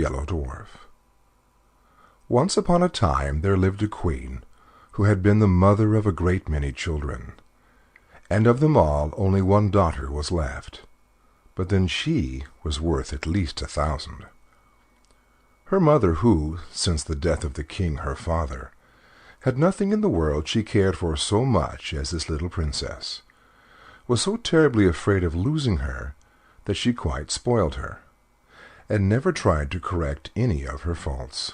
Yellow Dwarf. Once upon a time there lived a queen who had been the mother of a great many children, and of them all only one daughter was left, but then she was worth at least 1,000. Her mother, who, since the death of the king her father, had nothing in the world she cared for so much as this little princess, was so terribly afraid of losing her that she quite spoiled her, and never tried to correct any of her faults.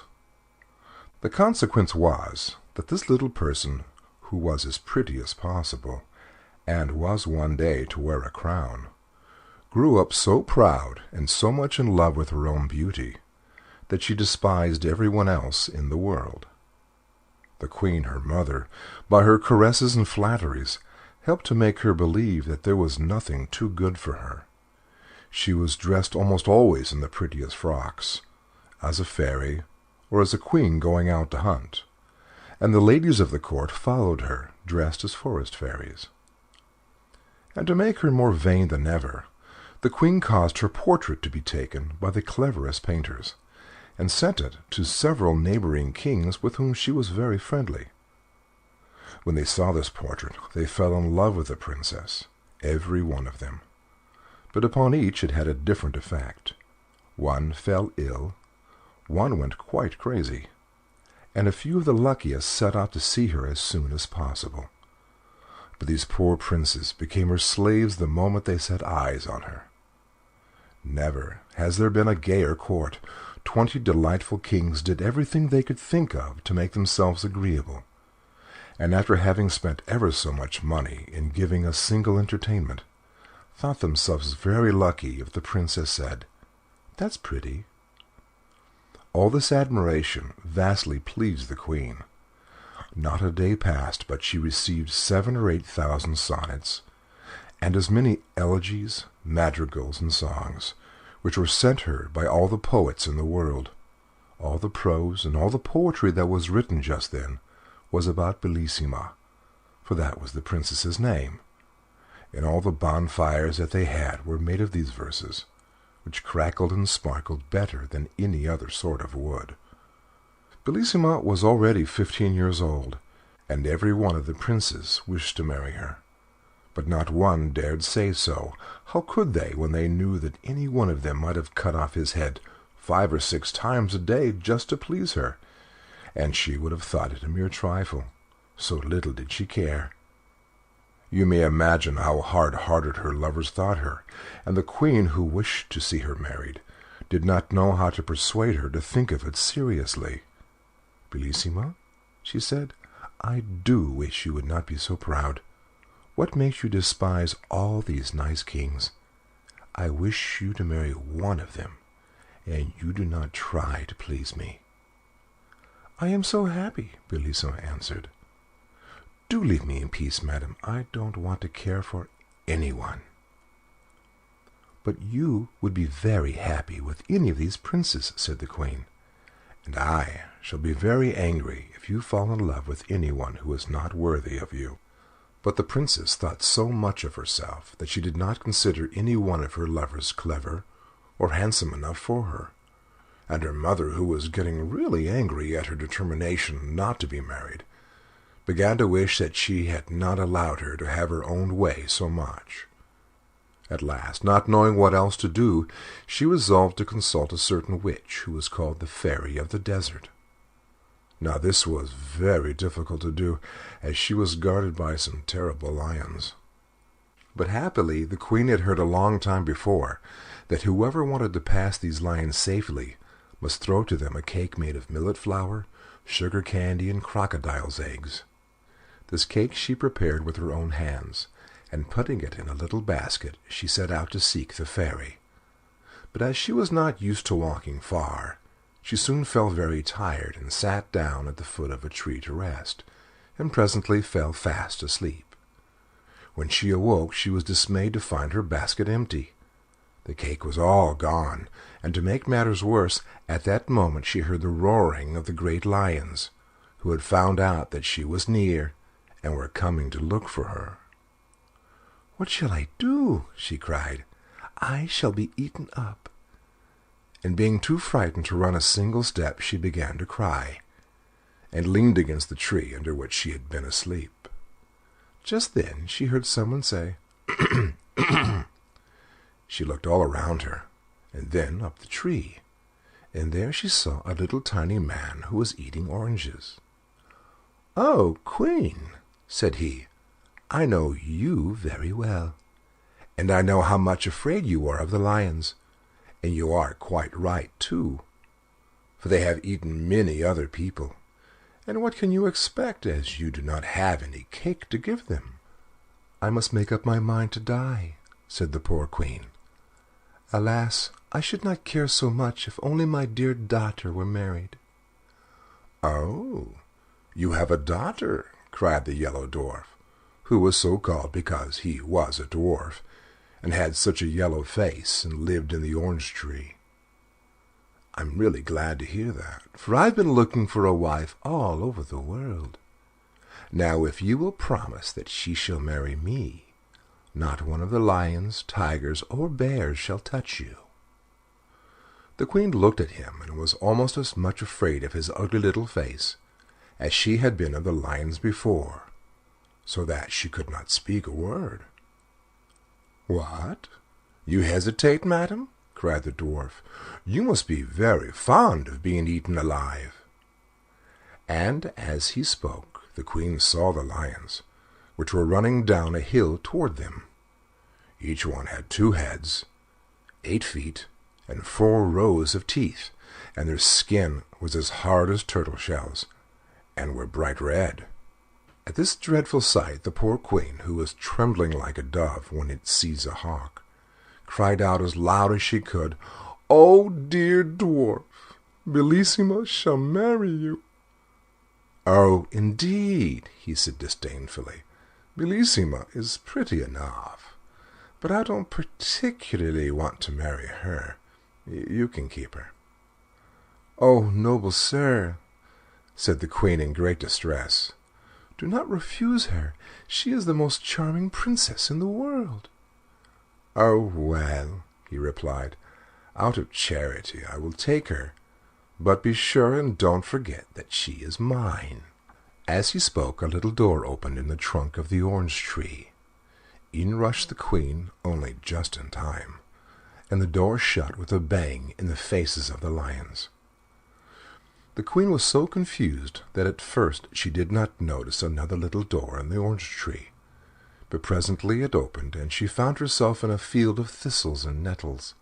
The consequence was that this little person, who was as pretty as possible, and was one day to wear a crown, grew up so proud and so much in love with her own beauty that she despised everyone else in the world. The queen, her mother, by her caresses and flatteries, helped to make her believe that there was nothing too good for her. She was dressed almost always in the prettiest frocks, as a fairy or as a queen going out to hunt, and the ladies of the court followed her, dressed as forest fairies. And to make her more vain than ever, the queen caused her portrait to be taken by the cleverest painters, and sent it to several neighboring kings with whom she was very friendly. When they saw this portrait, they fell in love with the princess, every one of them. But upon each it had a different effect. One fell ill, one went quite crazy, and a few of the luckiest set out to see her as soon as possible. But these poor princes became her slaves the moment they set eyes on her. Never has there been a gayer court. 20 delightful kings did everything they could think of to make themselves agreeable, and after having spent ever so much money in giving a single entertainment, thought themselves very lucky if the princess said, "That's pretty." All this admiration vastly pleased the queen. Not a day passed but she received 7,000 or 8,000 sonnets, and as many elegies, madrigals, and songs, which were sent her by all the poets in the world. All the prose and all the poetry that was written just then was about Bellissima, for that was the princess's name, and all the bonfires that they had were made of these verses, which crackled and sparkled better than any other sort of wood. Bellissima was already 15 years old, and every one of the princes wished to marry her, but not one dared say so. How could they, when they knew that any one of them might have cut off his head 5 or 6 times a day just to please her, and she would have thought it a mere trifle, so little did she care. You may imagine how hard-hearted her lovers thought her, and the queen, who wished to see her married, did not know how to persuade her to think of it seriously. "Bellissima," she said, "I do wish you would not be so proud. What makes you despise all these nice kings? I wish you to marry one of them, and you do not try to please me." "I am so happy," Bellissima answered. "Do leave me in peace, madam. I don't want to care for anyone." "But you would be very happy with any of these princes," said the queen, "and I shall be very angry if you fall in love with anyone who is not worthy of you." But the princess thought so much of herself that she did not consider any one of her lovers clever or handsome enough for her, and her mother, who was getting really angry at her determination not to be married, began to wish that she had not allowed her to have her own way so much. At last, not knowing what else to do, she resolved to consult a certain witch who was called the Fairy of the Desert. Now this was very difficult to do, as she was guarded by some terrible lions. But happily the queen had heard a long time before that whoever wanted to pass these lions safely must throw to them a cake made of millet flour, sugar candy, and crocodile's eggs. This cake she prepared with her own hands, and putting it in a little basket, she set out to seek the fairy. But as she was not used to walking far, she soon fell very tired and sat down at the foot of a tree to rest, and presently fell fast asleep. When she awoke, she was dismayed to find her basket empty. The cake was all gone, and to make matters worse, at that moment she heard the roaring of the great lions, who had found out that she was near, and were coming to look for her. "What shall I do?" she cried. "I shall be eaten up." and being too frightened to run a single step, she began to cry, and leaned against the tree under which she had been asleep. Just then she heard someone say, She looked all around her, and then up the tree, and there she saw a little tiny man who was eating oranges. "Oh, Queen," said he, "I know you very well, and I know how much afraid you are of the lions, and you are quite right, too, for they have eaten many other people, and what can you expect, as you do not have any cake to give them?" "I must make up my mind to die," said the poor Queen. "Alas, I should not care so much if only my dear daughter were married." "Oh, you have a daughter," cried the Yellow Dwarf, who was so called because he was a dwarf, and had such a yellow face, and lived in the orange tree. "I'm really glad to hear that, for I've been looking for a wife all over the world. Now, if you will promise that she shall marry me, not one of the lions, tigers, or bears shall touch you." The Queen looked at him, and was almost as much afraid of his ugly little face as she had been of the lions before, so that she could not speak a word. "What? You hesitate, madam?" cried the dwarf. "You must be very fond of being eaten alive." And as he spoke, the Queen saw the lions, which were running down a hill toward them. Each one had 2 heads, 8 feet, and 4 rows of teeth, and their skin was as hard as turtle shells, and were bright red. At this dreadful sight, the poor Queen, who was trembling like a dove when it sees a hawk, cried out as loud as she could, "Oh, dear dwarf, Bellissima shall marry you." "Oh, indeed," he said disdainfully. "Bellissima is pretty enough, but I don't particularly want to marry her. You can keep her." "Oh, noble sir," said the Queen in great distress, "do not refuse her. She is the most charming princess in the world." "Oh, well," he replied, "out of charity I will take her, but be sure and don't forget that she is mine." As he spoke, a little door opened in the trunk of the orange tree. In rushed the Queen, only just in time, and the door shut with a bang in the faces of the lions. The Queen was so confused that at first she did not notice another little door in the orange tree, but presently it opened, and she found herself in a field of thistles and nettles.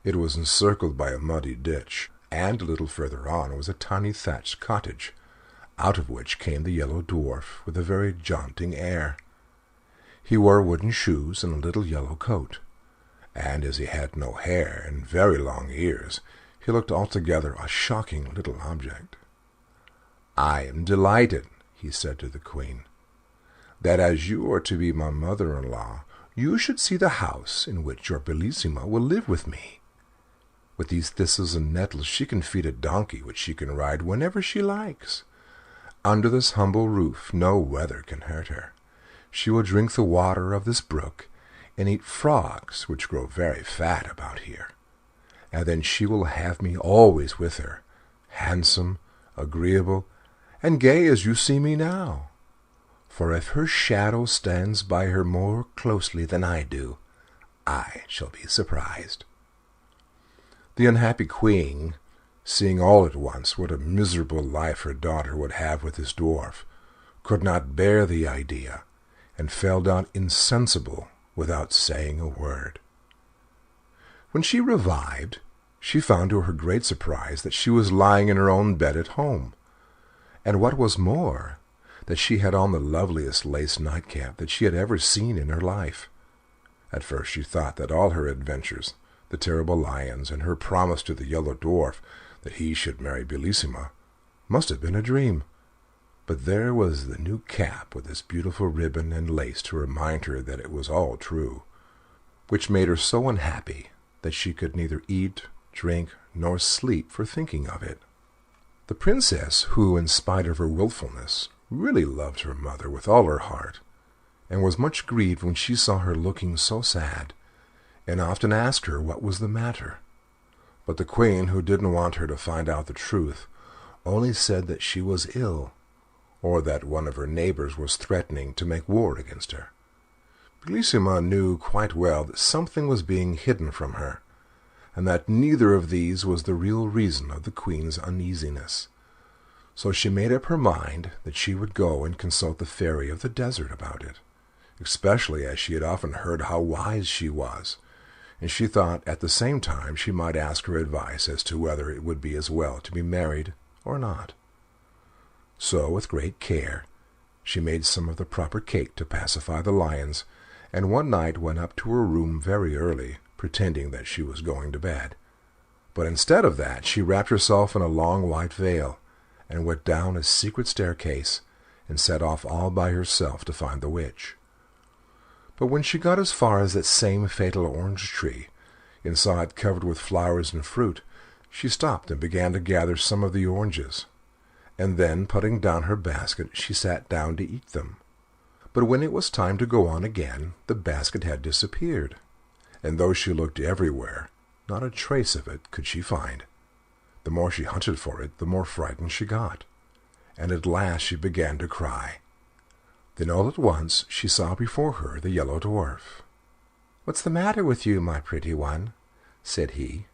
It was encircled by a muddy ditch, and a little further on was a tiny thatched cottage, out of which came the Yellow Dwarf with a very jaunting air. He wore wooden shoes and a little yellow coat, and as he had no hair and very long ears, he looked altogether a shocking little object. "I am delighted," he said to the Queen, "that as you are to be my mother-in-law, you should see the house in which your Bellissima will live with me. With these thistles and nettles she can feed a donkey which she can ride whenever she likes. Under this humble roof no weather can hurt her. She will drink the water of this brook, and eat frogs which grow very fat about here. And then she will have me always with her, handsome, agreeable, and gay as you see me now. For if her shadow stands by her more closely than I do, I shall be surprised." The unhappy Queen, seeing all at once what a miserable life her daughter would have with this dwarf, could not bear the idea, and fell down insensible without saying a word. When she revived, she found to her great surprise that she was lying in her own bed at home, and what was more, that she had on the loveliest lace nightcap that she had ever seen in her life. At first she thought that all her adventures, the terrible lions, and her promise to the Yellow Dwarf that he should marry Bellissima, must have been a dream. But there was the new cap with its beautiful ribbon and lace to remind her that it was all true, which made her so unhappy that she could neither eat, drink, nor sleep for thinking of it. The princess, who, in spite of her wilfulness, really loved her mother with all her heart, and was much grieved when she saw her looking so sad, and often asked her what was the matter. But the queen, who didn't want her to find out the truth, only said that she was ill, or that one of her neighbors was threatening to make war against her. Bellissima knew quite well that something was being hidden from her, and that neither of these was the real reason of the queen's uneasiness. So she made up her mind that she would go and consult the fairy of the desert about it, especially as she had often heard how wise she was, and she thought at the same time she might ask her advice as to whether it would be as well to be married or not. So, with great care, she made some of the proper cake to pacify the lions, and one night went up to her room very early, pretending that she was going to bed. But instead of that, she wrapped herself in a long white veil, and went down a secret staircase, and set off all by herself to find the witch. But when she got as far as that same fatal orange tree, and saw it covered with flowers and fruit, she stopped and began to gather some of the oranges, and then, putting down her basket, she sat down to eat them. But when it was time to go on again, the basket had disappeared, and though she looked everywhere, not a trace of it could she find. The more she hunted for it, the more frightened she got, and at last she began to cry. Then all at once she saw before her the Yellow Dwarf. "What's the matter with you, my pretty one?" said he.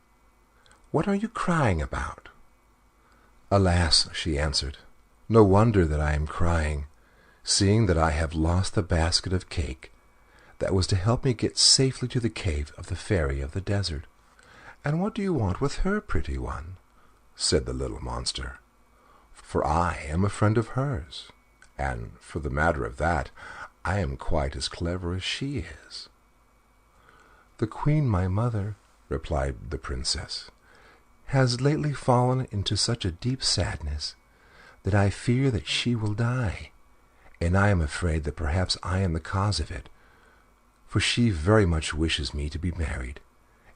"What are you crying about?" "Alas," she answered, "no wonder that I am crying, seeing that I have lost the basket of cake that was to help me get safely to the cave of the fairy of the desert." "And what do you want with her, pretty one?" said the little monster. "For I am a friend of hers, and, for the matter of that, I am quite as clever as she is." "The queen, my mother," replied the princess, "has lately fallen into such a deep sadness that I fear that she will die, and I am afraid that perhaps I am the cause of it, for she very much wishes me to be married,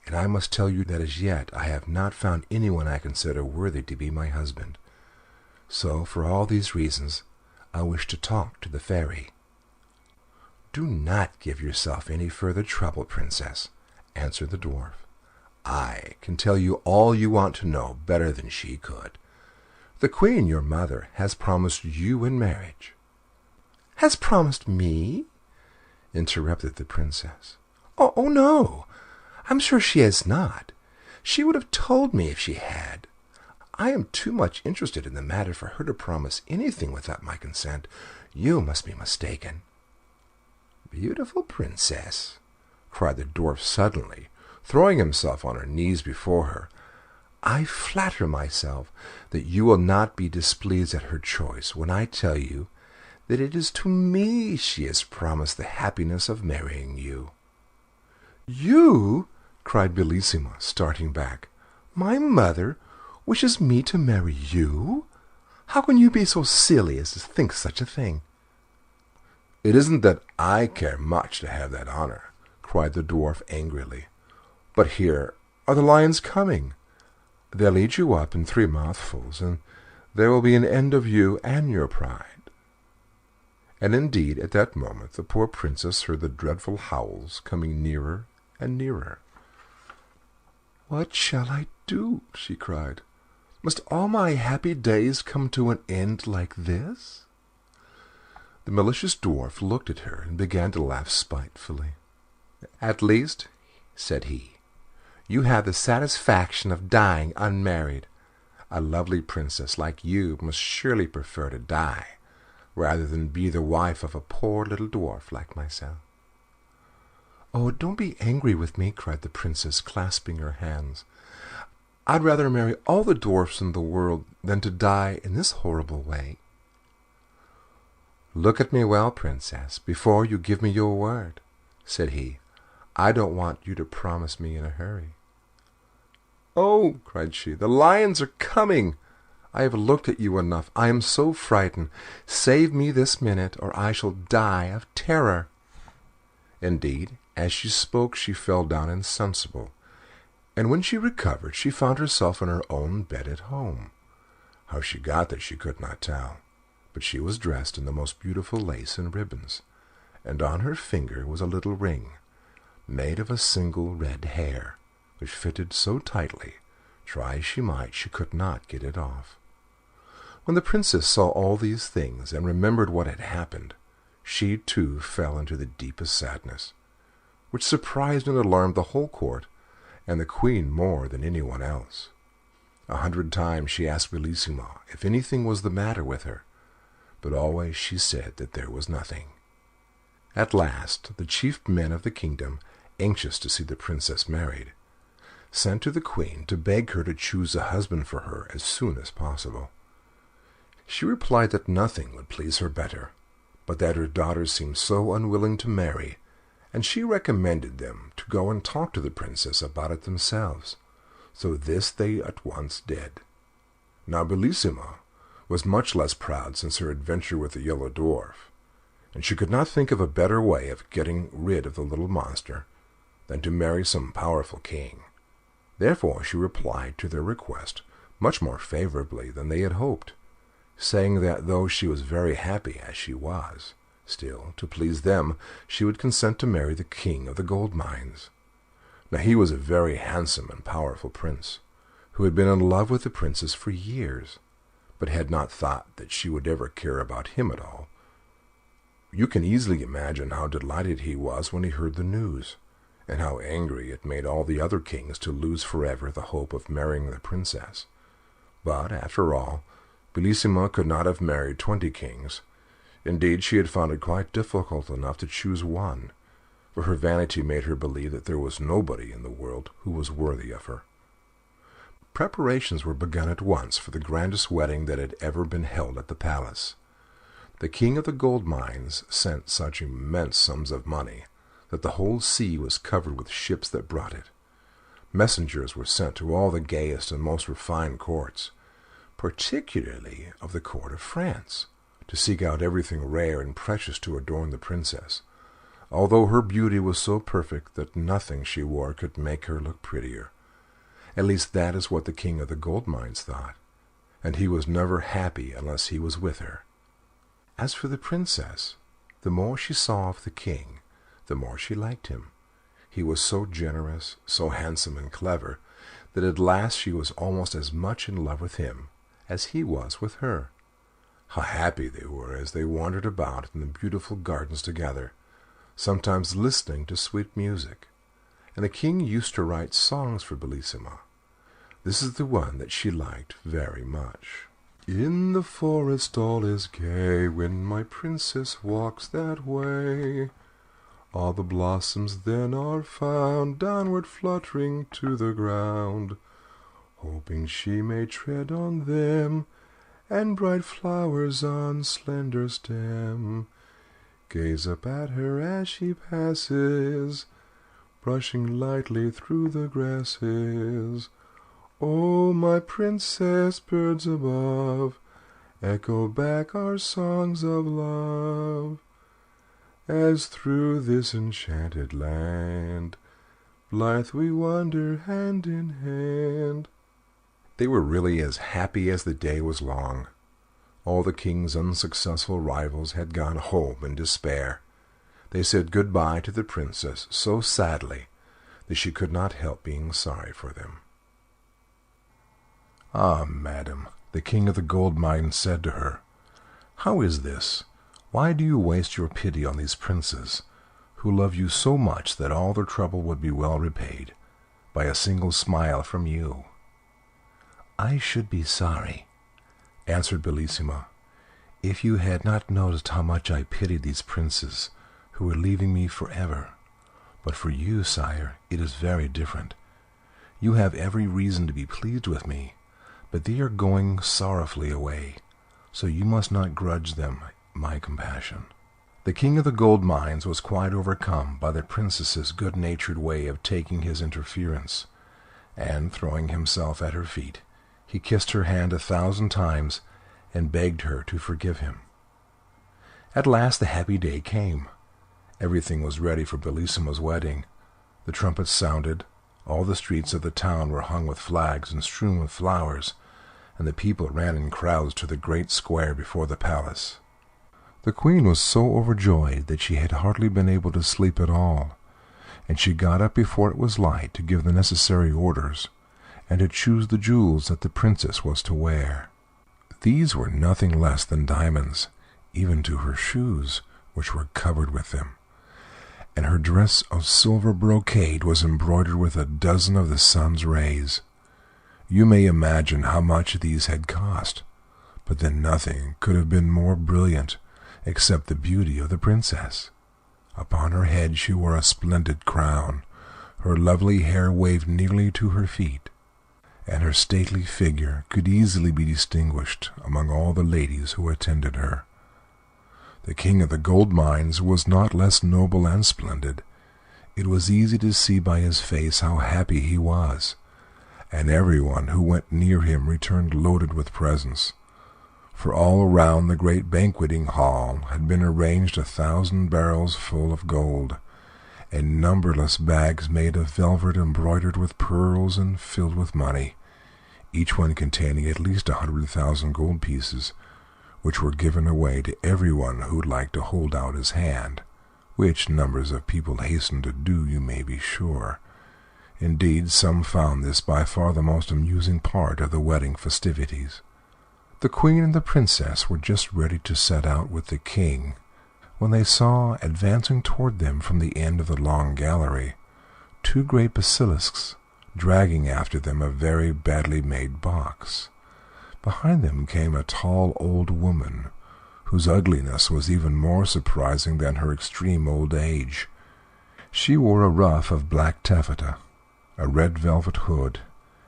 and I must tell you that as yet I have not found anyone I consider worthy to be my husband. So, for all these reasons, I wish to talk to the fairy." "Do not give yourself any further trouble, princess," answered the dwarf. "I can tell you all you want to know better than she could. The queen, your mother, has promised you in marriage." "Has promised me?" interrupted the princess. Oh, no, I'm sure she has not. She would have told me if she had. I am too much interested in the matter for her to promise anything without my consent. You must be mistaken." "Beautiful princess," cried the dwarf suddenly, throwing himself on her knees before her, "I flatter myself that you will not be displeased at her choice when I tell you that it is to me she has promised the happiness of marrying you." "You?" cried Bellissima, starting back. "My mother wishes me to marry you? How can you be so silly as to think such a thing?" "It isn't that I care much to have that honor," cried the dwarf angrily. "But here are the lions coming. They'll eat you up in 3 mouthfuls, and there will be an end of you and your pride." And indeed, at that moment, the poor princess heard the dreadful howls coming nearer and nearer. "What shall I do?" she cried. "Must all my happy days come to an end like this?" The malicious dwarf looked at her and began to laugh spitefully. "At least," said he, "you have the satisfaction of dying unmarried. A lovely princess like you must surely prefer to die rather than be the wife of a poor little dwarf like myself." "Oh, don't be angry with me," cried the princess, clasping her hands. "I'd rather marry all the dwarfs in the world than to die in this horrible way." "Look at me well, princess, before you give me your word," said he. "I don't want you to promise me in a hurry." "Oh," cried she, "the lions are coming! I have looked at you enough. I am so frightened. Save me this minute, or I shall die of terror." Indeed, as she spoke, she fell down insensible, and when she recovered, she found herself in her own bed at home. How she got there she could not tell, but she was dressed in the most beautiful lace and ribbons, and on her finger was a little ring, made of a single red hair, which fitted so tightly Try as she might, she could not get it off. When the princess saw all these things and remembered what had happened, she too fell into the deepest sadness, which surprised and alarmed the whole court, and the queen more than anyone else. 100 times she asked Bellissima if anything was the matter with her, but always she said that there was nothing. At last the chief men of the kingdom, anxious to see the princess married, sent to the queen to beg her to choose a husband for her as soon as possible. She replied that nothing would please her better, but that her daughters seemed so unwilling to marry, and she recommended them to go and talk to the princess about it themselves. So this they at once did. Now Bellissima was much less proud since her adventure with the Yellow Dwarf, and she could not think of a better way of getting rid of the little monster than to marry some powerful king. Therefore she replied to their request much more favorably than they had hoped, saying that though she was very happy as she was, still, to please them, she would consent to marry the king of the gold mines. Now he was a very handsome and powerful prince, who had been in love with the princess for years, but had not thought that she would ever care about him at all. You can easily imagine how delighted he was when he heard the news, and how angry it made all the other kings to lose forever the hope of marrying the princess. But, after all, Bellissima could not have married 20 kings. Indeed, she had found it quite difficult enough to choose one, for her vanity made her believe that there was nobody in the world who was worthy of her. Preparations were begun at once for the grandest wedding that had ever been held at the palace. The king of the gold mines sent such immense sums of money that the whole sea was covered with ships that brought it. Messengers were sent to all the gayest and most refined courts, particularly of the court of France, to seek out everything rare and precious to adorn the princess, although her beauty was so perfect that nothing she wore could make her look prettier. At least that is what the king of the gold mines thought, and he was never happy unless he was with her. As for the princess, the more she saw of the king, the more she liked him. He was so generous, so handsome and clever, that at last she was almost as much in love with him as he was with her. How happy they were as they wandered about in the beautiful gardens together, sometimes listening to sweet music. And the king used to write songs for Bellissima. This is the one that she liked very much. In the forest all is gay when my princess walks that way. All the blossoms then are found downward fluttering to the ground, hoping she may tread on them, and bright flowers on slender stem gaze up at her as she passes, brushing lightly through the grasses. Oh, my princess, birds above echo back our songs of love, as through this enchanted land blithe we wander hand in hand. They were really as happy as the day was long. All the king's unsuccessful rivals had gone home in despair. They said good-bye to the princess so sadly that she could not help being sorry for them. "Ah, madam," the king of the gold mine said to her, "how is this? Why do you waste your pity on these princes, who love you so much that all their trouble would be well repaid by a single smile from you?" "I should be sorry," answered Bellissima, "if you had not noticed how much I pitied these princes who were leaving me forever. But for you, sire, it is very different. You have every reason to be pleased with me, but they are going sorrowfully away, so you must not grudge them my compassion." The king of the gold mines was quite overcome by the princess's good-natured way of taking his interference, and, throwing himself at her feet, he kissed her hand 1,000 times and begged her to forgive him. At last the happy day came. Everything was ready for Bellissima's wedding. The trumpets sounded, all the streets of the town were hung with flags and strewn with flowers, and the people ran in crowds to the great square before the palace. The queen was so overjoyed that she had hardly been able to sleep at all, and she got up before it was light to give the necessary orders, and to choose the jewels that the princess was to wear. These were nothing less than diamonds, even to her shoes, which were covered with them, and her dress of silver brocade was embroidered with a dozen of the sun's rays. You may imagine how much these had cost, but then nothing could have been more brilliant except the beauty of the princess. Upon her head she wore a splendid crown, her lovely hair waved nearly to her feet, and her stately figure could easily be distinguished among all the ladies who attended her. The king of the gold mines was not less noble and splendid. It was easy to see by his face how happy he was, and everyone who went near him returned loaded with presents. For all around the great banqueting hall had been arranged 1,000 barrels full of gold, and numberless bags made of velvet embroidered with pearls and filled with money, each one containing at least 100,000 gold pieces, which were given away to everyone who liked to hold out his hand, which numbers of people hastened to do, you may be sure. Indeed, some found this by far the most amusing part of the wedding festivities. The queen and the princess were just ready to set out with the king, when they saw, advancing toward them from the end of the long gallery, 2 great basilisks, dragging after them a very badly made box. Behind them came a tall old woman, whose ugliness was even more surprising than her extreme old age. She wore a ruff of black taffeta, a red velvet hood,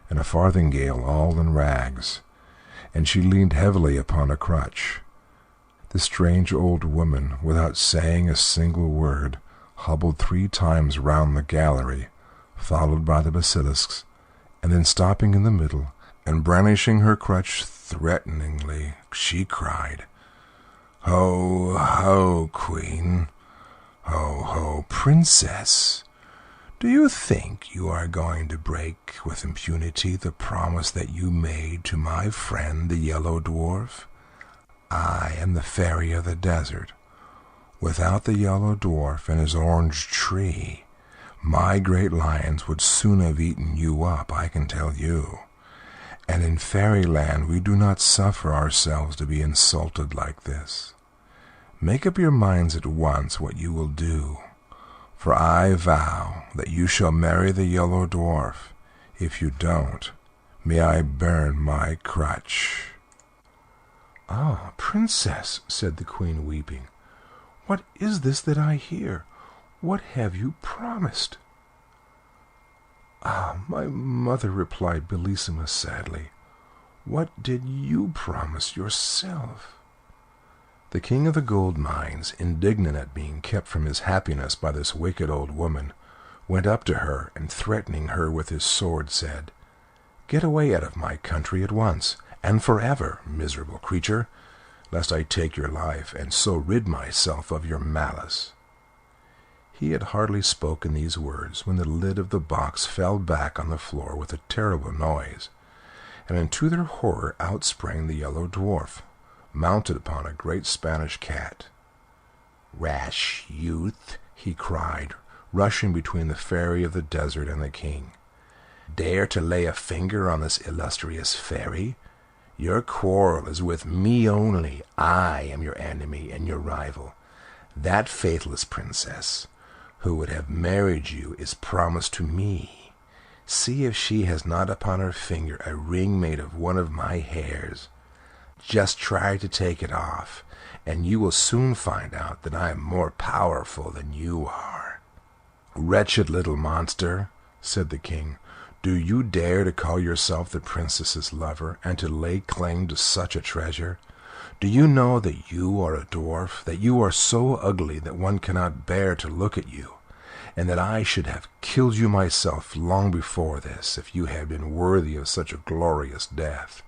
and a farthingale all in rags, and she leaned heavily upon a crutch. The strange old woman, without saying a single word, hobbled 3 times round the gallery, followed by the basilisks, and then stopping in the middle, and brandishing her crutch threateningly, she cried, "Ho, ho, queen! Ho, ho, princess! Do you think you are going to break with impunity the promise that you made to my friend the Yellow Dwarf? I am the fairy of the desert. Without the Yellow Dwarf and his orange tree, my great lions would soon have eaten you up, I can tell you. And in fairyland we do not suffer ourselves to be insulted like this. Make up your minds at once what you will do, for I vow that you shall marry the Yellow Dwarf. If you don't, may I burn my crutch." "Ah, princess," said the queen, weeping, "what is this that I hear? What have you promised?" "Ah, my mother," replied Bellissima sadly, "what did you promise yourself?" The king of the gold mines, indignant at being kept from his happiness by this wicked old woman, went up to her, and threatening her with his sword, said, "Get away out of my country at once, and forever, miserable creature, lest I take your life, and so rid myself of your malice." He had hardly spoken these words when the lid of the box fell back on the floor with a terrible noise, and to their horror out sprang the Yellow Dwarf, mounted upon a great Spanish cat. "Rash youth," he cried, rushing between the fairy of the desert and the king, "dare to lay a finger on this illustrious fairy? Your quarrel is with me only. I am your enemy and your rival. That faithless princess, who would have married you, is promised to me. See if she has not upon her finger a ring made of one of my hairs. Just try to take it off, and you will soon find out that I am more powerful than you are." "Wretched little monster," said the king, "do you dare to call yourself the princess's lover, and to lay claim to such a treasure? Do you know that you are a dwarf, that you are so ugly that one cannot bear to look at you, and that I should have killed you myself long before this, if you had been worthy of such a glorious death?"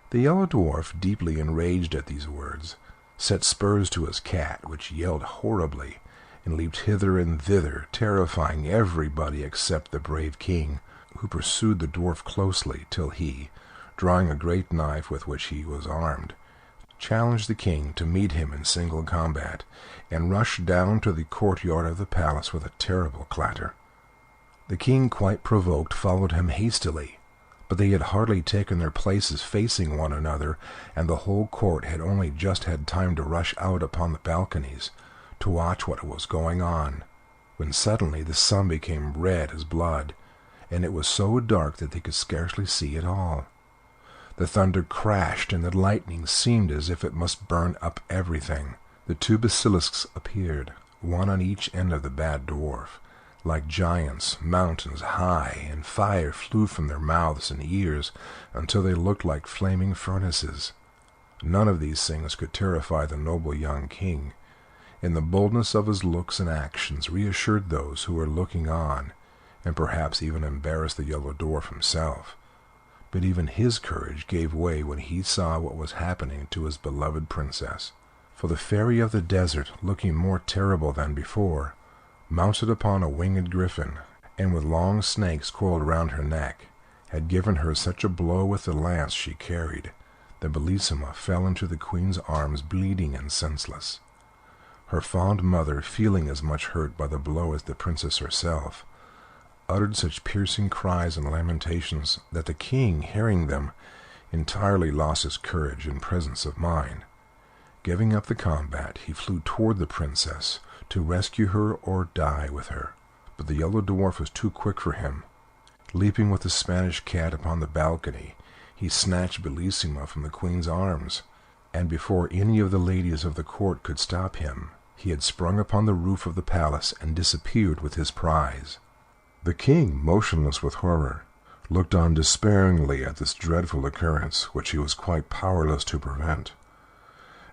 The Yellow Dwarf, deeply enraged at these words, set spurs to his cat, which yelled horribly, and leaped hither and thither, terrifying everybody except the brave king, who pursued the dwarf closely till he, drawing a great knife with which he was armed, challenged the king to meet him in single combat, and rushed down to the courtyard of the palace with a terrible clatter. The king, quite provoked, followed him hastily, but they had hardly taken their places facing one another, and the whole court had only just had time to rush out upon the balconies to watch what was going on, when suddenly the sun became red as blood, and it was so dark that they could scarcely see at all. The thunder crashed, and the lightning seemed as if it must burn up everything. The two basilisks appeared, one on each end of the bad dwarf, like giants, mountains high, and fire flew from their mouths and ears until they looked like flaming furnaces. None of these things could terrify the noble young king, and the boldness of his looks and actions reassured those who were looking on, and perhaps even embarrassed the Yellow Dwarf himself. But even his courage gave way when he saw what was happening to his beloved princess. For the fairy of the desert, looking more terrible than before, mounted upon a winged griffin, and with long snakes coiled round her neck, had given her such a blow with the lance she carried that Bellissima fell into the queen's arms bleeding and senseless. Her fond mother, feeling as much hurt by the blow as the princess herself, uttered such piercing cries and lamentations that the king, hearing them, entirely lost his courage and presence of mind. Giving up the combat, he flew toward the princess to rescue her or die with her. But the Yellow Dwarf was too quick for him. Leaping with the Spanish cat upon the balcony, he snatched Bellissima from the queen's arms, and before any of the ladies of the court could stop him, he had sprung upon the roof of the palace and disappeared with his prize. The king, motionless with horror, looked on despairingly at this dreadful occurrence, which he was quite powerless to prevent.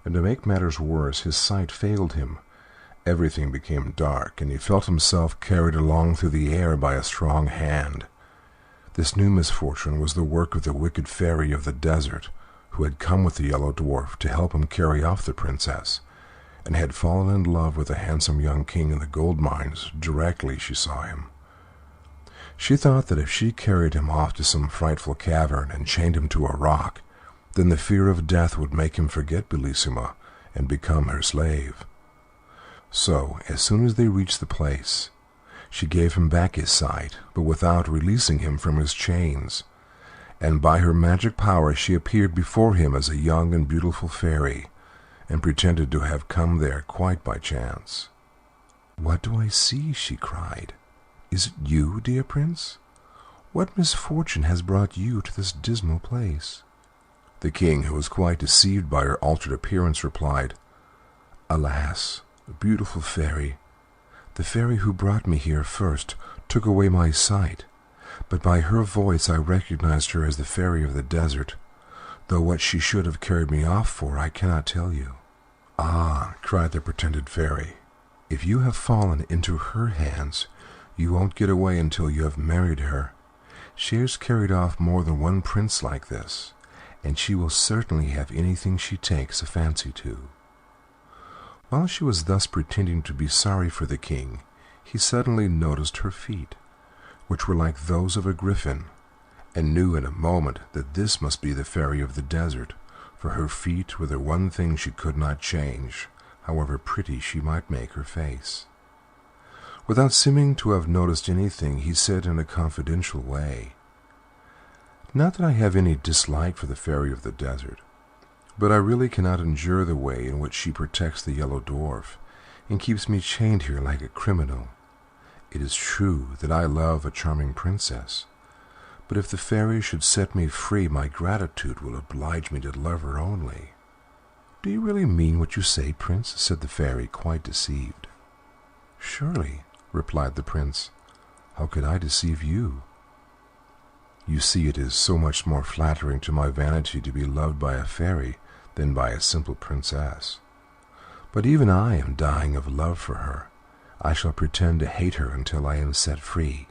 And to make matters worse, his sight failed him. Everything became dark, and he felt himself carried along through the air by a strong hand. This new misfortune was the work of the wicked fairy of the desert, who had come with the Yellow Dwarf to help him carry off the princess, and had fallen in love with the handsome young king in the gold mines directly she saw him. She thought that if she carried him off to some frightful cavern and chained him to a rock, then the fear of death would make him forget Bellissima and become her slave. So, as soon as they reached the place, she gave him back his sight, but without releasing him from his chains, and by her magic power she appeared before him as a young and beautiful fairy, and pretended to have come there quite by chance. "What do I see?" she cried. "Is it you, dear prince? What misfortune has brought you to this dismal place?" The king, who was quite deceived by her altered appearance, replied, "Alas, beautiful fairy, the fairy who brought me here first took away my sight, but by her voice I recognized her as the fairy of the desert, though what she should have carried me off for I cannot tell you." "Ah," cried the pretended fairy, "if you have fallen into her hands, you won't get away until you have married her. She has carried off more than one prince like this, and she will certainly have anything she takes a fancy to." While she was thus pretending to be sorry for the king, he suddenly noticed her feet, which were like those of a griffin, and knew in a moment that this must be the fairy of the desert, for her feet were the one thing she could not change, however pretty she might make her face. Without seeming to have noticed anything, he said in a confidential way, "Not that I have any dislike for the fairy of the desert, but I really cannot endure the way in which she protects the Yellow Dwarf, and keeps me chained here like a criminal. It is true that I love a charming princess, but if the fairy should set me free, my gratitude will oblige me to love her only." "Do you really mean what you say, prince?" said the fairy, quite deceived. "Surely," replied the prince. "How could I deceive you? You see, it is so much more flattering to my vanity to be loved by a fairy than by a simple princess. But even I am dying of love for her. I shall pretend to hate her until I am set free."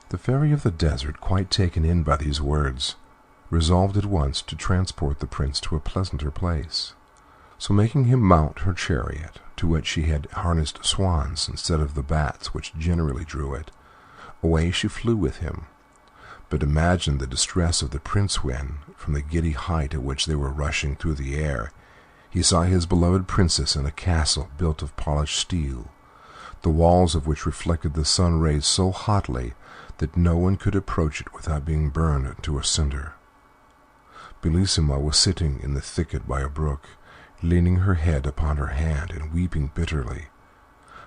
The fairy of the desert, quite taken in by these words, resolved at once to transport the prince to a pleasanter place. So making him mount her chariot, to which she had harnessed swans instead of the bats which generally drew it, away she flew with him. But imagine the distress of the prince when, from the giddy height at which they were rushing through the air, he saw his beloved princess in a castle built of polished steel, the walls of which reflected the sun rays so hotly that no one could approach it without being burned to a cinder. Bellissima was sitting in the thicket by a brook, leaning her head upon her hand and weeping bitterly.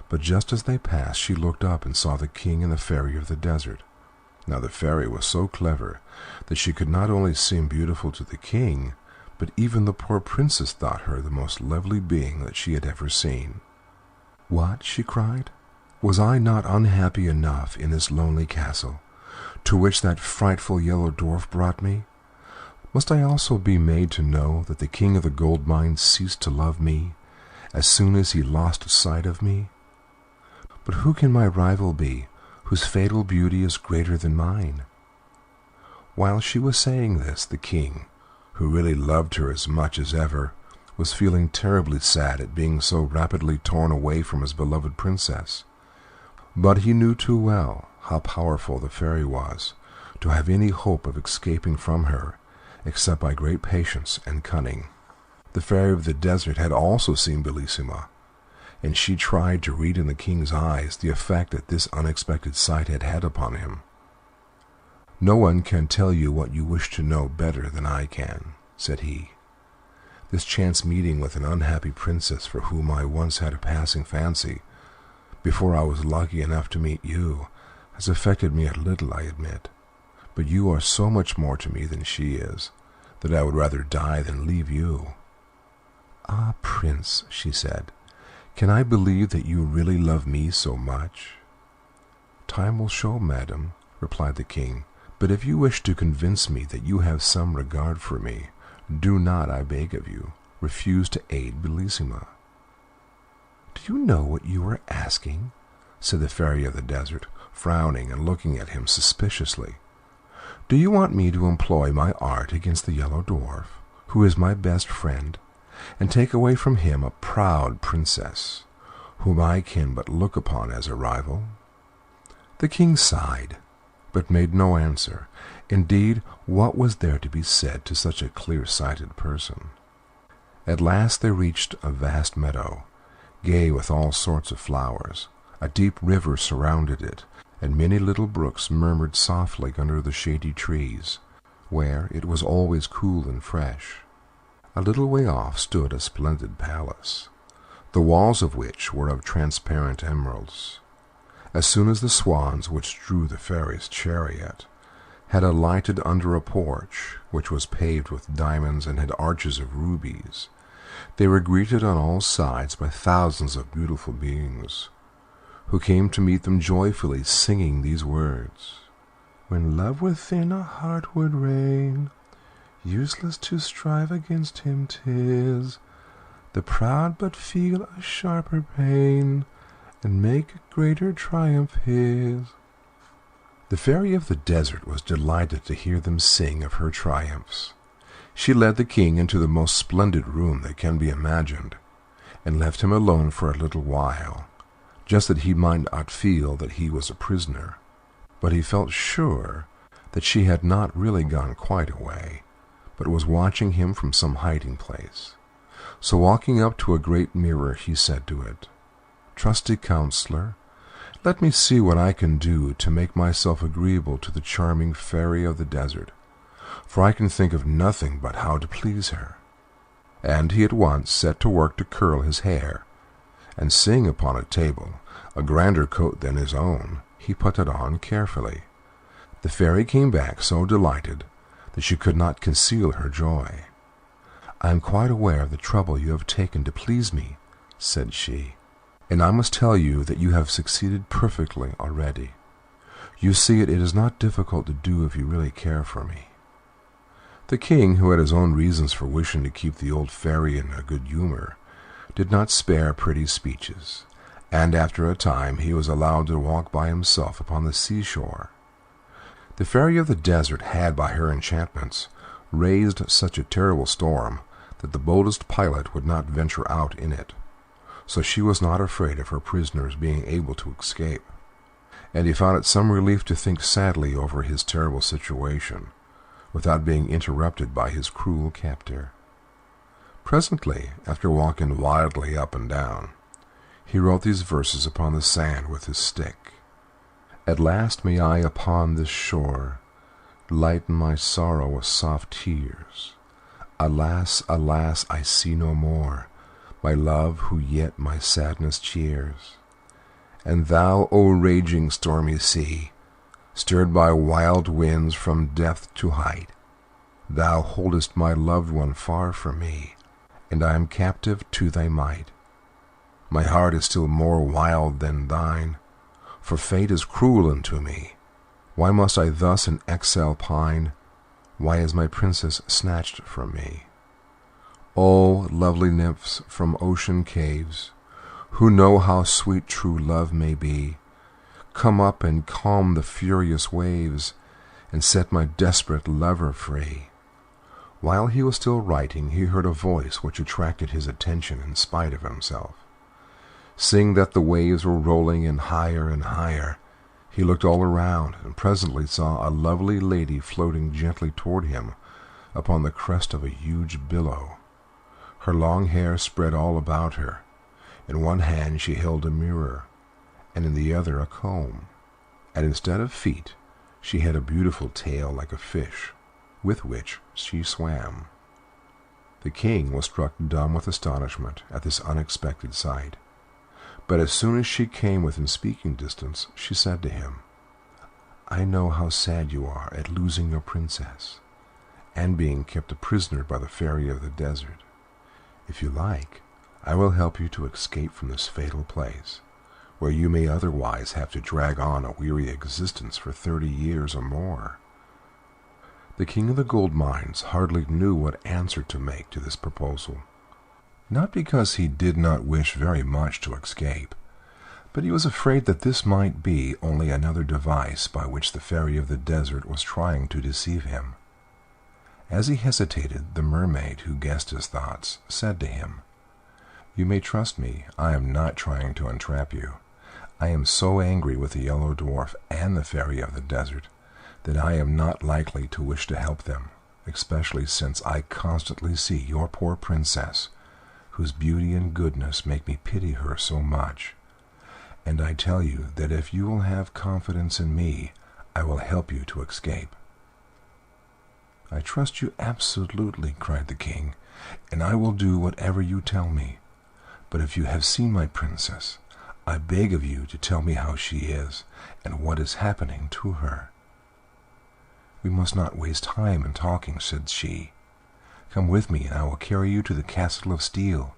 But just as they passed, she looked up and saw the king and the fairy of the desert. Now the fairy was so clever that she could not only seem beautiful to the king, but even the poor princess thought her the most lovely being that she had ever seen. "What?" she cried. "Was I not unhappy enough in this lonely castle, to which that frightful yellow dwarf brought me? Must I also be made to know that the king of the gold mines ceased to love me as soon as he lost sight of me? But who can my rival be, whose fatal beauty is greater than mine?" While she was saying this, the king, who really loved her as much as ever, was feeling terribly sad at being so rapidly torn away from his beloved princess. But he knew too well how powerful the fairy was to have any hope of escaping from her, except by great patience and cunning. The fairy of the desert had also seen Bellissima, and she tried to read in the king's eyes the effect that this unexpected sight had had upon him. "No one can tell you what you wish to know better than I can," said he. "This chance meeting with an unhappy princess for whom I once had a passing fancy, before I was lucky enough to meet you, has affected me a little, I admit. But you are so much more to me than she is, that I would rather die than leave you." "Ah, Prince," she said, "can I believe that you really love me so much?" "Time will show, madam," replied the king. "But if you wish to convince me that you have some regard for me, do not, I beg of you, refuse to aid Bellissima." "Do you know what you are asking?" said the fairy of the desert, frowning and looking at him suspiciously. "Do you want me to employ my art against the Yellow Dwarf, who is my best friend, and take away from him a proud princess, whom I can but look upon as a rival?" The king sighed, but made no answer. Indeed, what was there to be said to such a clear-sighted person? At last they reached a vast meadow, gay with all sorts of flowers. A deep river surrounded it, and many little brooks murmured softly under the shady trees, where it was always cool and fresh. A little way off stood a splendid palace, the walls of which were of transparent emeralds. As soon as the swans which drew the fairy's chariot had alighted under a porch which was paved with diamonds and had arches of rubies, they were greeted on all sides by thousands of beautiful beings, who came to meet them joyfully, singing these words: "When love within a heart would reign, useless to strive against him 'tis. The proud but feel a sharper pain, and make a greater triumph his." The fairy of the desert was delighted to hear them sing of her triumphs. She led the king into the most splendid room that can be imagined, and left him alone for a little while, just that he might not feel that he was a prisoner. But he felt sure that she had not really gone quite away, but was watching him from some hiding place. So walking up to a great mirror, he said to it, "Trusty counselor, let me see what I can do to make myself agreeable to the charming fairy of the desert, for I can think of nothing but how to please her." And he at once set to work to curl his hair, and seeing upon a table a grander coat than his own, he put it on carefully. The fairy came back so delighted that she could not conceal her joy. "I am quite aware of the trouble you have taken to please me," said she, "and I must tell you that you have succeeded perfectly already. You see, it is not difficult to do if you really care for me." The king, who had his own reasons for wishing to keep the old fairy in a good humor, did not spare pretty speeches, and after a time he was allowed to walk by himself upon the seashore. The fairy of the desert had, by her enchantments, raised such a terrible storm that the boldest pilot would not venture out in it, so she was not afraid of her prisoners being able to escape, and he found it some relief to think sadly over his terrible situation, without being interrupted by his cruel captor. Presently, after walking wildly up and down, he wrote these verses upon the sand with his stick: At last may I upon this shore lighten my sorrow with soft tears. Alas, alas, I see no more my love who yet my sadness cheers. And thou, O raging stormy sea, stirred by wild winds from depth to height, thou holdest my loved one far from me, and I am captive to thy might. My heart is still more wild than thine, for fate is cruel unto me. Why must I thus in exile pine? Why is my princess snatched from me? O lovely nymphs from ocean caves, who know how sweet true love may be, come up and calm the furious waves, and set my desperate lover free. While he was still writing, he heard a voice which attracted his attention in spite of himself. Seeing that the waves were rolling in higher and higher, he looked all around, and presently saw a lovely lady floating gently toward him upon the crest of a huge billow. Her long hair spread all about her. In one hand she held a mirror, and in the other a comb, and instead of feet she had a beautiful tail like a fish, with which she swam. The king was struck dumb with astonishment at this unexpected sight. But as soon as she came within speaking distance, she said to him, "I know how sad you are at losing your princess, and being kept a prisoner by the fairy of the desert. If you like, I will help you to escape from this fatal place, where you may otherwise have to drag on a weary existence for 30 years or more." The king of the gold mines hardly knew what answer to make to this proposal. Not because he did not wish very much to escape, but he was afraid that this might be only another device by which the fairy of the desert was trying to deceive him. As he hesitated, the mermaid, who guessed his thoughts, said to him, "You may trust me, I am not trying to entrap you. I am so angry with the Yellow Dwarf and the fairy of the desert that I am not likely to wish to help them, especially since I constantly see your poor princess, whose beauty and goodness make me pity her so much. And I tell you that if you will have confidence in me, I will help you to escape." "I trust you absolutely," cried the king, "and I will do whatever you tell me. But if you have seen my princess, I beg of you to tell me how she is, and what is happening to her." "We must not waste time in talking," said she. "Come with me, and I will carry you to the castle of steel,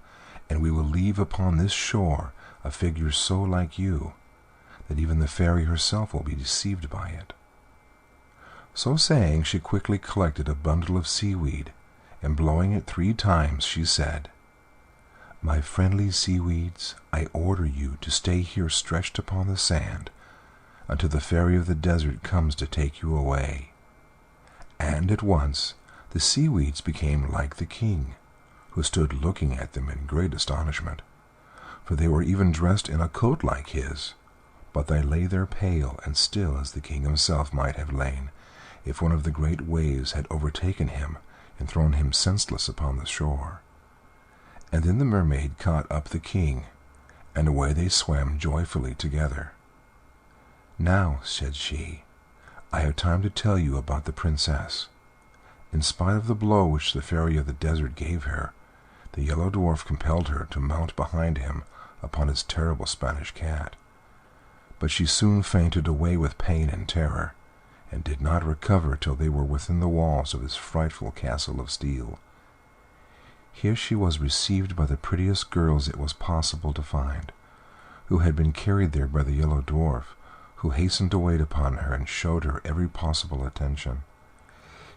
and we will leave upon this shore a figure so like you that even the fairy herself will be deceived by it." So saying, she quickly collected a bundle of seaweed, and blowing it 3 times, she said, "My friendly seaweeds, I order you to stay here stretched upon the sand until the fairy of the desert comes to take you away." And at once the seaweeds became like the king, who stood looking at them in great astonishment, for they were even dressed in a coat like his, but they lay there pale and still as the king himself might have lain if one of the great waves had overtaken him and thrown him senseless upon the shore. And then the mermaid caught up the king, and away they swam joyfully together. "Now," said she, "I have time to tell you about the princess. In spite of the blow which the fairy of the desert gave her, the Yellow Dwarf compelled her to mount behind him upon his terrible Spanish cat. But she soon fainted away with pain and terror, and did not recover till they were within the walls of his frightful castle of steel. Here she was received by the prettiest girls it was possible to find, who had been carried there by the Yellow Dwarf, who hastened to wait upon her and showed her every possible attention.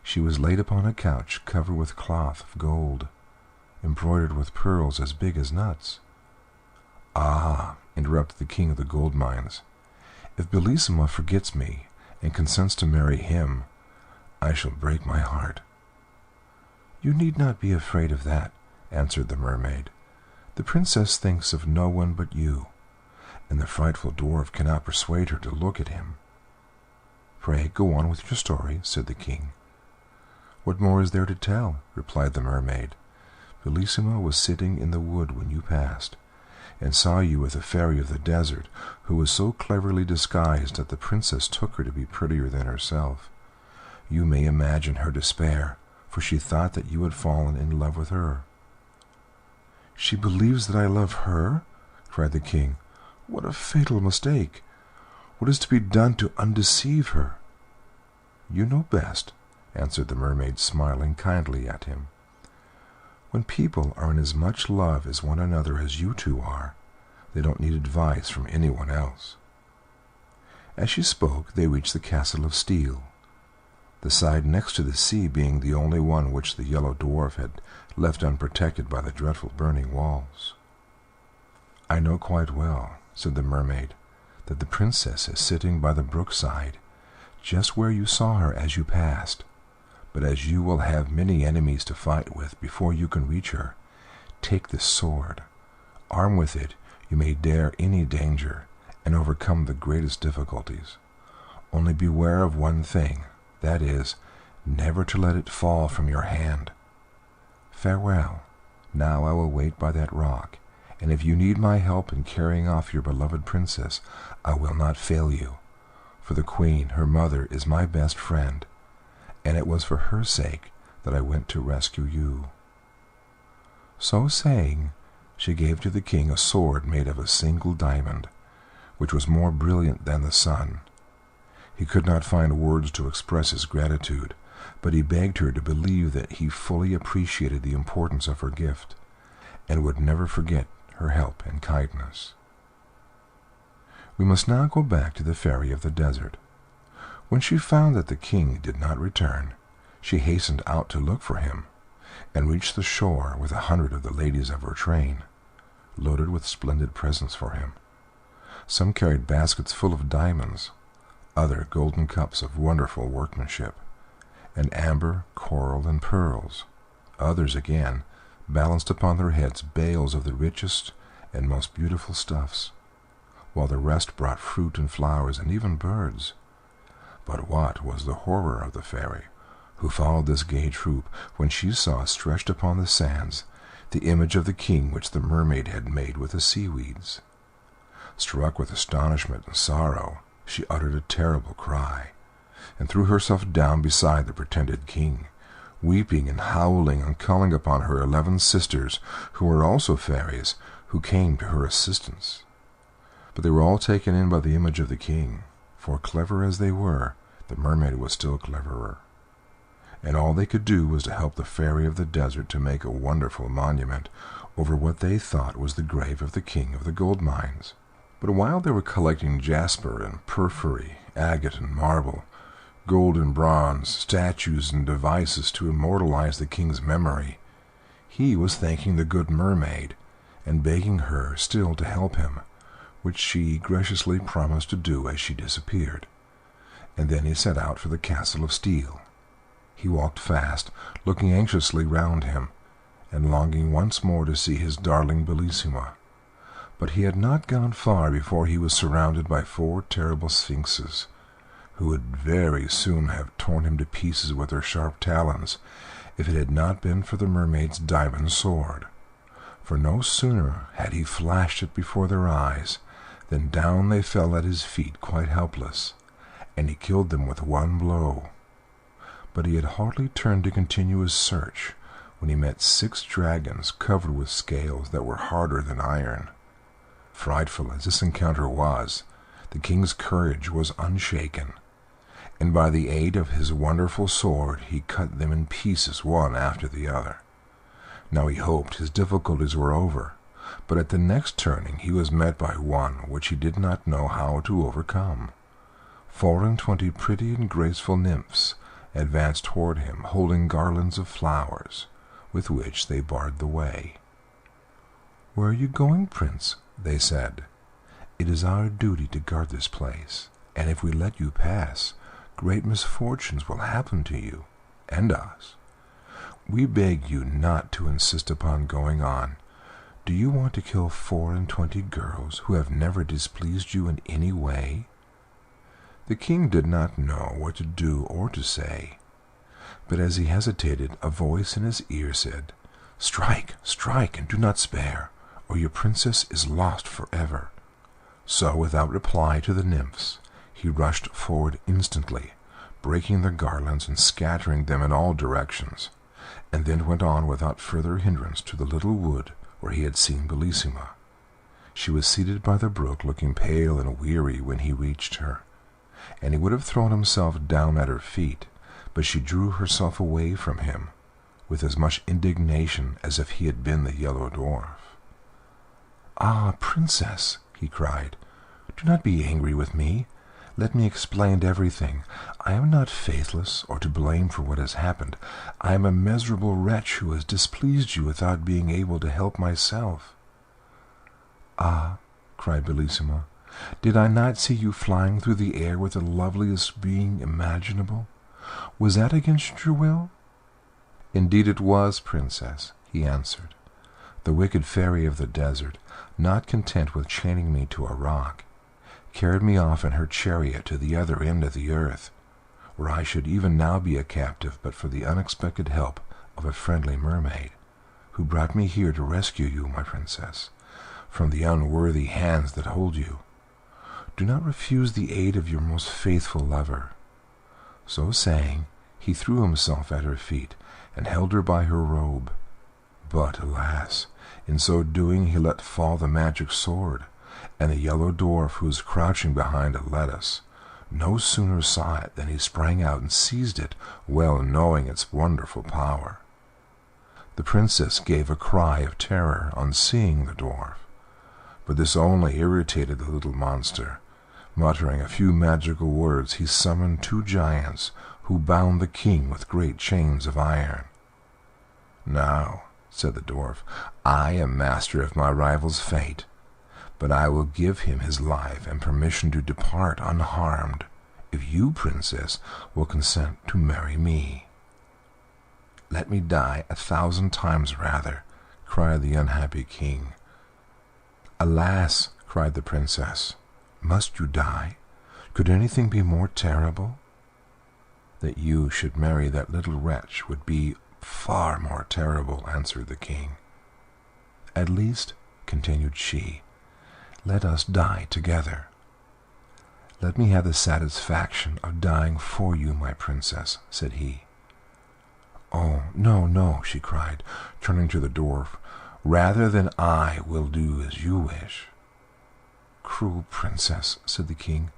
She was laid upon a couch covered with cloth of gold, embroidered with pearls as big as nuts." "Ah," interrupted the king of the gold mines, "if Bellissima forgets me and consents to marry him, I shall break my heart." "You need not be afraid of that," answered the mermaid. "The princess thinks of no one but you, and the frightful dwarf cannot persuade her to look at him." "Pray go on with your story," said the king. "What more is there to tell?" replied the mermaid. "Bellissima was sitting in the wood when you passed, and saw you with a fairy of the desert, who was so cleverly disguised that the princess took her to be prettier than herself. You may imagine her despair, for she thought that you had fallen in love with her." "She believes that I love her?" cried the king. "What a fatal mistake! What is to be done to undeceive her?" "You know best," answered the mermaid, smiling kindly at him. "When people are in as much love as one another as you two are, they don't need advice from anyone else." As she spoke, they reached the castle of steel, the side next to the sea being the only one which the Yellow Dwarf had left unprotected by the dreadful burning walls. "I know quite well," said the mermaid, "that the princess is sitting by the brookside, just where you saw her as you passed. But as you will have many enemies to fight with before you can reach her, take this sword. Armed with it, you may dare any danger and overcome the greatest difficulties. Only beware of one thing, that is, never to let it fall from your hand. Farewell. Now I will wait by that rock, and if you need my help in carrying off your beloved princess, I will not fail you, for the queen, her mother, is my best friend, and it was for her sake that I went to rescue you." So saying, she gave to the king a sword made of a single diamond, which was more brilliant than the sun. He could not find words to express his gratitude, but he begged her to believe that he fully appreciated the importance of her gift, and would never forget her help and kindness. We must now go back to the fairy of the desert. When she found that the king did not return, she hastened out to look for him, and reached the shore with 100 of the ladies of her train, loaded with splendid presents for him. Some carried baskets full of diamonds, other golden cups of wonderful workmanship, and amber, coral, and pearls. Others, again, balanced upon their heads bales of the richest and most beautiful stuffs, while the rest brought fruit and flowers and even birds. But what was the horror of the fairy, who followed this gay troop, when she saw stretched upon the sands the image of the king which the mermaid had made with the seaweeds. Struck with astonishment and sorrow, she uttered a terrible cry, and threw herself down beside the pretended king, weeping and howling and calling upon her 11 sisters, who were also fairies, who came to her assistance. But they were all taken in by the image of the king, for clever as they were, the mermaid was still cleverer, and all they could do was to help the fairy of the desert to make a wonderful monument over what they thought was the grave of the king of the gold mines. But while they were collecting jasper and porphyry, agate and marble, gold and bronze, statues and devices to immortalize the king's memory, he was thanking the good mermaid and begging her still to help him, which she graciously promised to do as she disappeared. And then he set out for the castle of steel. He walked fast, looking anxiously round him, and longing once more to see his darling Bellissima. But he had not gone far before he was surrounded by 4 terrible sphinxes, who would very soon have torn him to pieces with their sharp talons, if it had not been for the mermaid's diamond sword. For no sooner had he flashed it before their eyes, than down they fell at his feet quite helpless, and he killed them with one blow. But he had hardly turned to continue his search, when he met 6 dragons covered with scales that were harder than iron. Frightful as this encounter was, the king's courage was unshaken, and by the aid of his wonderful sword he cut them in pieces one after the other. Now he hoped his difficulties were over, but at the next turning he was met by one which he did not know how to overcome. 24 pretty and graceful nymphs advanced toward him, holding garlands of flowers, with which they barred the way. "Where are you going, Prince?" they said. "It is our duty to guard this place, and if we let you pass, great misfortunes will happen to you and us. We beg you not to insist upon going on. Do you want to kill 24 girls who have never displeased you in any way?" The king did not know what to do or to say, but as he hesitated, a voice in his ear said, "Strike, strike, and do not spare, or your princess is lost forever." So, without reply to the nymphs, he rushed forward instantly, breaking the garlands and scattering them in all directions, and then went on without further hindrance to the little wood where he had seen Bellissima. She was seated by the brook, looking pale and weary when he reached her, and he would have thrown himself down at her feet, but she drew herself away from him with as much indignation as if he had been the Yellow Dwarf. "Ah, Princess," he cried, "do not be angry with me. Let me explain everything. I am not faithless or to blame for what has happened. I am a miserable wretch who has displeased you without being able to help myself." "Ah," cried Bellissima, "did I not see you flying through the air with the loveliest being imaginable? Was that against your will?" "Indeed it was, Princess," he answered. "The wicked fairy of the desert, not content with chaining me to a rock, carried me off in her chariot to the other end of the earth, where I should even now be a captive but for the unexpected help of a friendly mermaid, who brought me here to rescue you, my princess, from the unworthy hands that hold you. Do not refuse the aid of your most faithful lover." So saying, he threw himself at her feet and held her by her robe. But, alas, in so doing he let fall the magic sword, and the Yellow Dwarf, who was crouching behind a lettuce, no sooner saw it than he sprang out and seized it, well knowing its wonderful power. The princess gave a cry of terror on seeing the dwarf, but this only irritated the little monster. Muttering a few magical words, he summoned 2 giants who bound the king with great chains of iron. "Now," said the dwarf, "I am master of my rival's fate, but I will give him his life and permission to depart unharmed if you, princess, will consent to marry me." "Let me die 1,000 times rather," cried the unhappy king. "Alas," cried the princess, "must you die? Could anything be more terrible?" "That you should marry that little wretch would be far more terrible," answered the king. "At least," continued she, "let us die together." "Let me have the satisfaction of dying for you, my princess," said he. "Oh, no, no," she cried, turning to the dwarf. "Rather than I will do as you wish." "Cruel princess," said the king,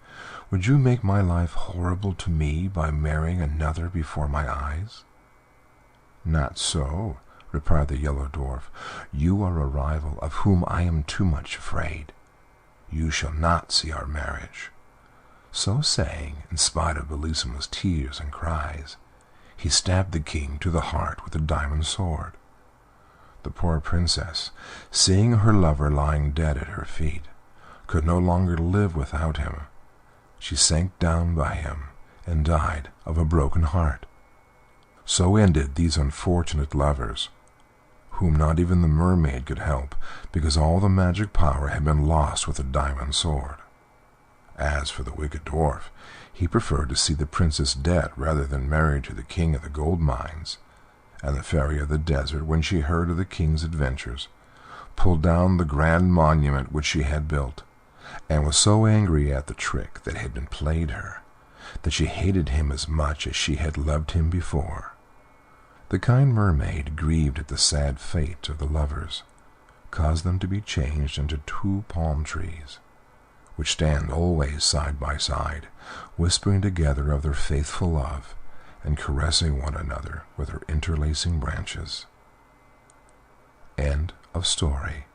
"would you make my life horrible to me by marrying another before my eyes?" "Not so," replied the Yellow Dwarf. "You are a rival of whom I am too much afraid. You shall not see our marriage." So saying, in spite of Bellissima's tears and cries, he stabbed the king to the heart with a diamond sword. The poor princess, seeing her lover lying dead at her feet, could no longer live without him. She sank down by him and died of a broken heart. So ended these unfortunate lovers, whom not even the mermaid could help, because all the magic power had been lost with the diamond sword. As for the wicked dwarf, he preferred to see the princess dead rather than married to the king of the gold mines, and the fairy of the desert, when she heard of the king's adventures, pulled down the grand monument which she had built, and was so angry at the trick that had been played her, that she hated him as much as she had loved him before. The kind mermaid, grieved at the sad fate of the lovers, caused them to be changed into 2 palm trees, which stand always side by side, whispering together of their faithful love, and caressing one another with their interlacing branches. End of story.